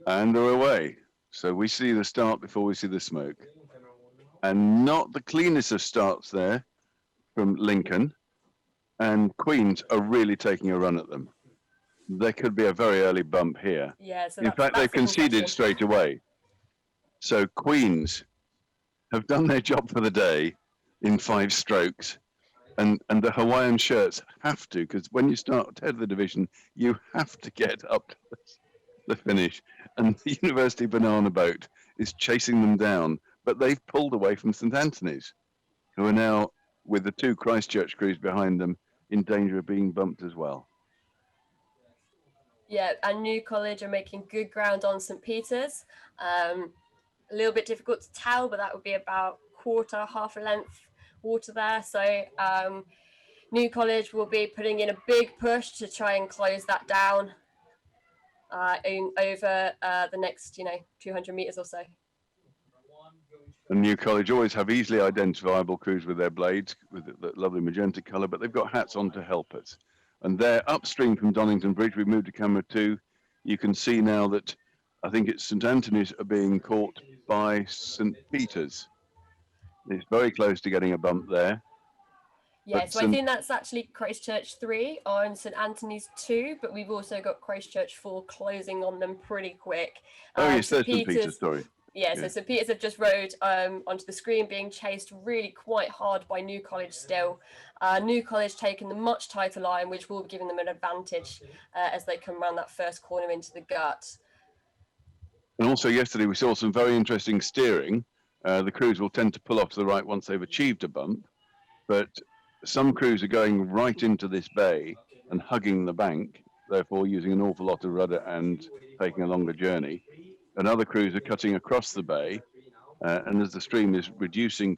And they're away. So we see the start before we see the smoke. And not the cleanest of starts there from Lincoln. And Queens are really taking a run at them. There could be a very early bump here. Yeah, so In fact, they've that's the conceded concession. straight away. So Queens have done their job for the day in 5 strokes. And the Hawaiian shirts have to, because when you start head of the division, you have to get up to the finish. And the University Banana Boat is chasing them down, but they've pulled away from St Anthony's, who are now, with the 2 Christchurch crews behind them, in danger of being bumped as well. Yeah, and New College are making good ground on St Peter's. A little bit difficult to tell, but that would be about quarter, half a length water there. So New College will be putting in a big push to try and close that down over the next, 200 metres or so. And New College always have easily identifiable crews with their blades, with the lovely magenta colour, but they've got hats on to help us. And they're upstream from Donington Bridge. We've moved to camera 2. You can see now that I think it's St Anthony's are being caught by St Peter's. It's very close to getting a bump there. Yeah, so I think that's actually Christchurch 3 on St Anthony's 2, but we've also got Christchurch 4 closing on them pretty quick. Oh, yes, there's St Peter's, sorry. Yeah, so St Peter's have just rode onto the screen, being chased really quite hard by New College still. New College taking the much tighter line, which will be giving them an advantage as they come around that first corner into the gut. And also yesterday we saw some very interesting steering. The crews will tend to pull off to the right once they've achieved a bump, but some crews are going right into this bay and hugging the bank, therefore using an awful lot of rudder and taking a longer journey. And other crews are cutting across the bay, and as the stream is reducing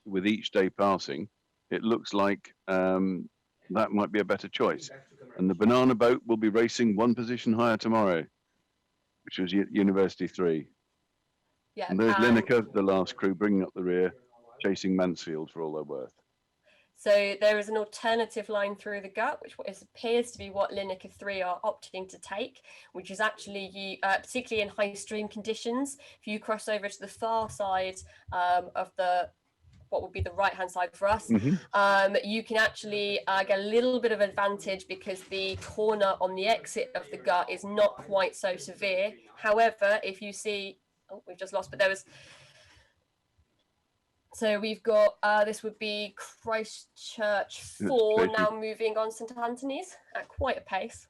with each day passing, it looks like that might be a better choice. And the Banana Boat will be racing 1 position higher tomorrow, which was University 3. Yeah, and there's Lineker, the last crew, bringing up the rear, chasing Mansfield for all they're worth. So there is an alternative line through the gut, which appears to be what Lineker 3 are opting to take, which is actually, particularly in high stream conditions, if you cross over to the far side of what would be the right-hand side for us, you can actually get a little bit of advantage because the corner on the exit of the gut is not quite so severe. However, if you see, we've just lost, but there was... So we've got, this would be Christchurch 4 now moving on St Anthony's at quite a pace.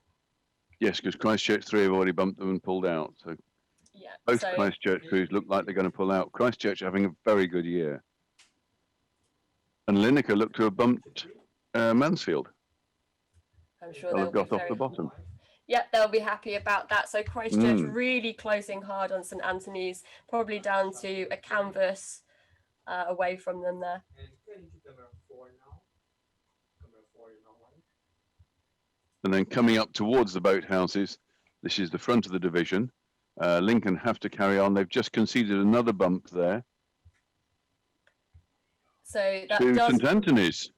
Yes, because Christchurch 3 have already bumped them and pulled out. So yeah, both Christchurch crews look like they're going to pull out. Christchurch are having a very good year. And Lineker look to have bumped Mansfield. I'm sure they'll have got off the bottom. Yeah, they'll be happy about that. So Christchurch really closing hard on St Anthony's, probably down to a canvas away from them there. And then coming up towards the boathouses, this is the front of the division. Lincoln have to carry on. They've just conceded another bump there. So that to St Anthony's.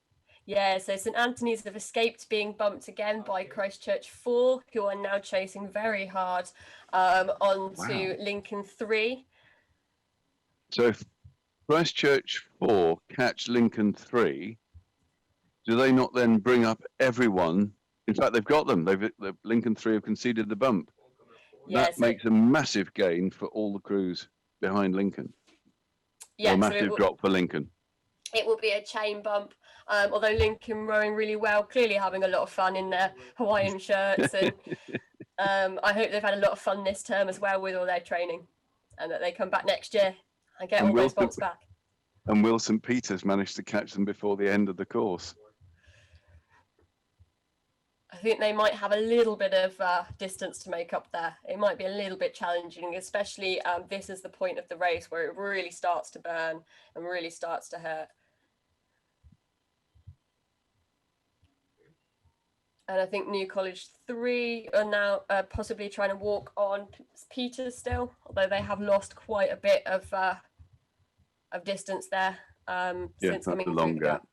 Yeah, so St Anthony's have escaped being bumped again by Christchurch 4, who are now chasing very hard onto Lincoln 3. So if Christchurch 4 catch Lincoln 3, do they not then bring up everyone? In fact, they've got them. Lincoln 3 have conceded the bump. Yeah, that makes a massive gain for all the crews behind Lincoln. Yeah, a massive drop for Lincoln. It will be a chain bump, although Lincoln rowing really well, clearly having a lot of fun in their Hawaiian shirts. And I hope they've had a lot of fun this term as well with all their training, and that they come back next year and get all those bumps back. And will St Peter's manage to catch them before the end of the course? I think they might have a little bit of distance to make up there. It might be a little bit challenging, especially this is the point of the race where it really starts to burn and really starts to hurt. And I think New College 3 are now possibly trying to walk on Peters still, although they have lost quite a bit of distance there since coming through the gap.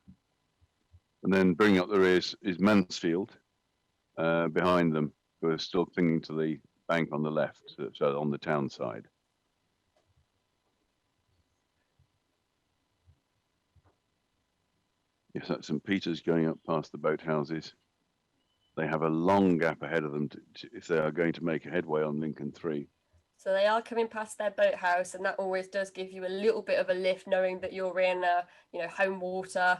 And then bringing up the rear is Mansfield behind them, who are still clinging to bank on the left, so on the town side. Yes, that's St. Peter's going up past the boathouses. They have a long gap ahead of them if they are going to make a headway on Lincoln 3. So they are coming past their boathouse, and that always does give you a little bit of a lift, knowing that you're in, home water.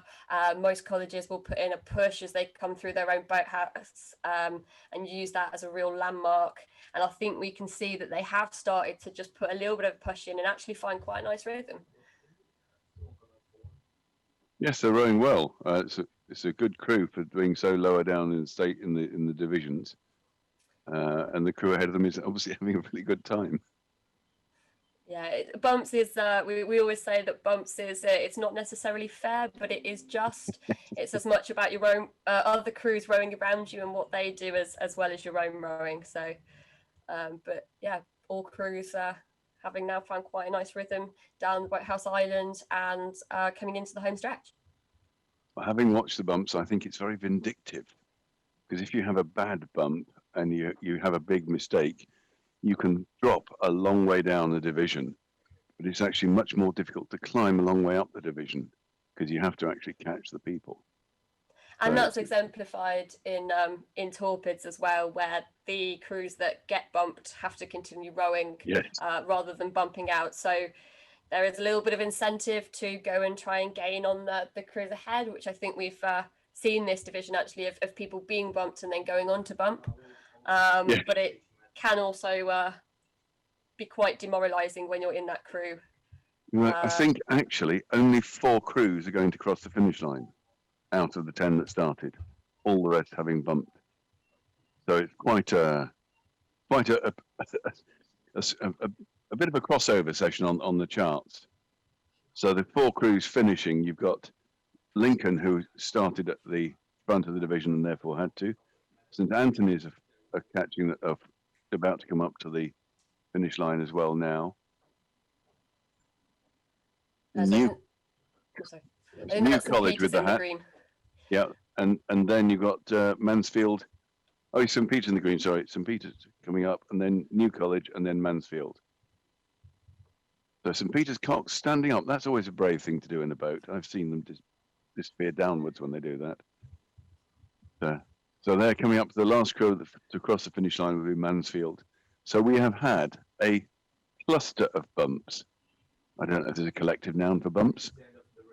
Most colleges will put in a push as they come through their own boathouse, and use that as a real landmark. And I think we can see that they have started to just put a little bit of a push in and actually find quite a nice rhythm. Yes, they're rowing well. It's a good crew for being so lower down in the divisions. And the crew ahead of them is obviously having a really good time. Yeah, bumps is we always say that bumps is it's not necessarily fair, but it is just. It's as much about your own other crews rowing around you and what they do as well as your own rowing. So, but yeah, all crews having now found quite a nice rhythm down the Boathouse Island and coming into the home stretch. Well, having watched the bumps, I think it's very vindictive, because if you have a bad bump and you have a big mistake, you can drop a long way down the division, but it's actually much more difficult to climb a long way up the division because you have to actually catch the people. And that's exemplified in Torpids as well, where the crews that get bumped have to continue rowing rather than bumping out. So there is a little bit of incentive to go and try and gain on the crews ahead, which I think we've seen this division actually of people being bumped and then going on to bump. But it can also be quite demoralising when you're in that crew. I think actually only 4 crews are going to cross the finish line out of the 10 that started, all the rest having bumped. So it's quite a bit of a crossover session on the charts. So the 4 crews finishing, you've got Lincoln, who started at the front of the division and therefore had to. St. Anthony's are catching, about to come up to the finish line as well now. New College with the hat. Yeah, and then you've got Mansfield. Oh, St. Peter's in the green. Sorry, St. Peter's coming up, and then New College, and then Mansfield. So St. Peter's Cox standing up. That's always a brave thing to do in a boat. I've seen them disappear downwards when they do that. So they're coming up to the last crew to cross the finish line will be Mansfield. So we have had a cluster of bumps. I don't know if there's a collective noun for bumps.